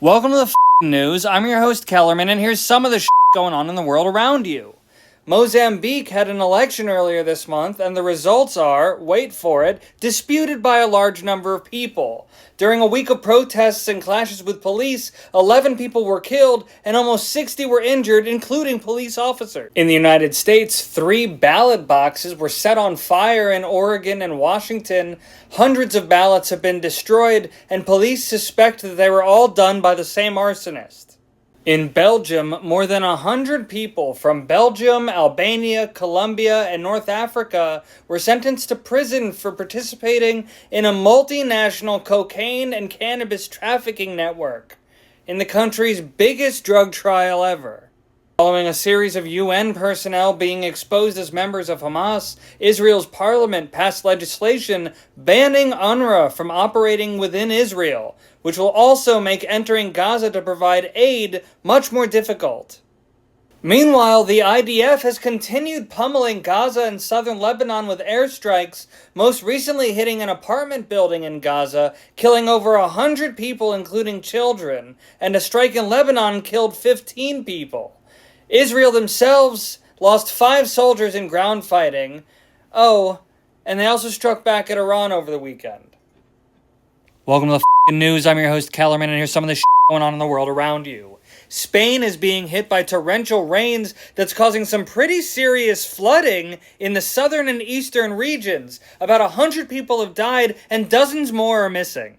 Welcome to the news. I'm your host, Kellerman, and here's some of the going on in the world around you. Mozambique had an election earlier this month, and the results are, wait for it, disputed by a large number of people. During a week of protests and clashes with police, 11 people were killed and almost 60 were injured, including police officers. In the United States, 3 ballot boxes were set on fire in Oregon and Washington. Hundreds of ballots have been destroyed, and police suspect that they were all done by the same arsonist. In Belgium, more than 100 people from Belgium, Albania, Colombia, and North Africa were sentenced to prison for participating in a multinational cocaine and cannabis trafficking network in the country's biggest drug trial ever. Following a series of UN personnel being exposed as members of Hamas, Israel's parliament passed legislation banning UNRWA from operating within Israel, which will also make entering Gaza to provide aid much more difficult. Meanwhile, the IDF has continued pummeling Gaza and southern Lebanon with airstrikes, most recently hitting an apartment building in Gaza, killing over 100 people including children, and a strike in Lebanon killed 15 people. Israel themselves lost 5 soldiers in ground fighting. Oh, and they also struck back at Iran over the weekend. Welcome to the news. I'm your host, Kellerman, and here's some of the going on in the world around you. Spain is being hit by torrential rains that's causing some pretty serious flooding in the southern and eastern regions. About 100 people have died, and dozens more are missing.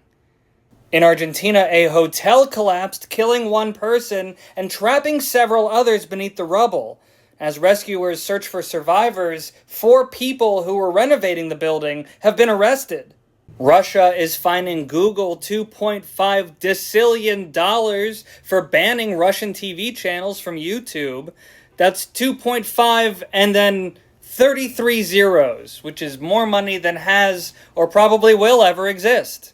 In Argentina, a hotel collapsed, killing 1 person and trapping several others beneath the rubble. As rescuers search for survivors, 4 people who were renovating the building have been arrested. Russia is fining Google $2.5 decillion for banning Russian TV channels from YouTube. That's 2.5 and then 33 zeros, which is more money than has or probably will ever exist.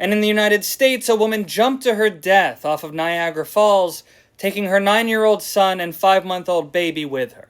And in the United States, a woman jumped to her death off of Niagara Falls, taking her 9-year-old son and 5-month-old baby with her.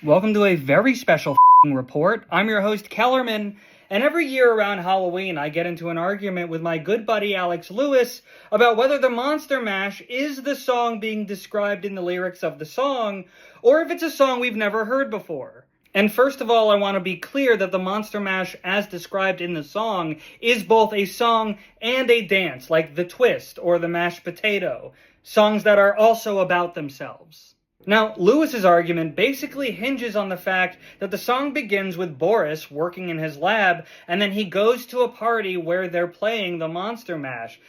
Welcome to a very special report. I'm your host, Kellerman, and every year around Halloween, I get into an argument with my good buddy Alex Lewis about whether the Monster Mash is the song being described in the lyrics of the song, or if it's a song we've never heard before. And first of all, I want to be clear that the Monster Mash, as described in the song, is both a song and a dance, like the twist or the mashed potato, songs that are also about themselves. Now, Lewis's argument basically hinges on the fact that the song begins with Boris working in his lab, and then he goes to a party where they're playing the Monster Mash.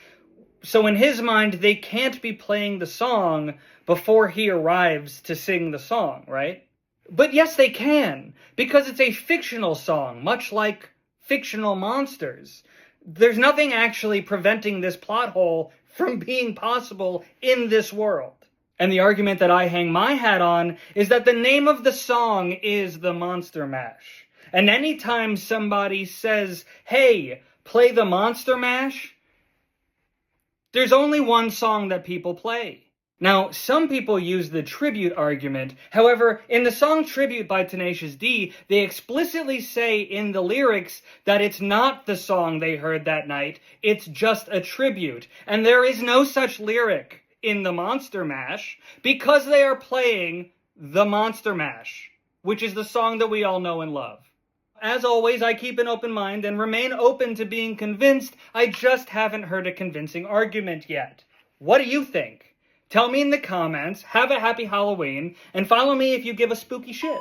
So in his mind, they can't be playing the song before he arrives to sing the song, right? But yes, they can, because it's a fictional song, much like fictional monsters. There's nothing actually preventing this plot hole from being possible in this world. And the argument that I hang my hat on is that the name of the song is the Monster Mash. And anytime somebody says, hey, play the Monster Mash, there's only one song that people play. Now, some people use the tribute argument. However, in the song Tribute by Tenacious D, they explicitly say in the lyrics that it's not the song they heard that night, it's just a tribute. And there is no such lyric in the Monster Mash because they are playing the Monster Mash, which is the song that we all know and love. As always, I keep an open mind and remain open to being convinced. I just haven't heard a convincing argument yet. What do you think? Tell me in the comments, have a happy Halloween, and follow me if you give a spooky shit.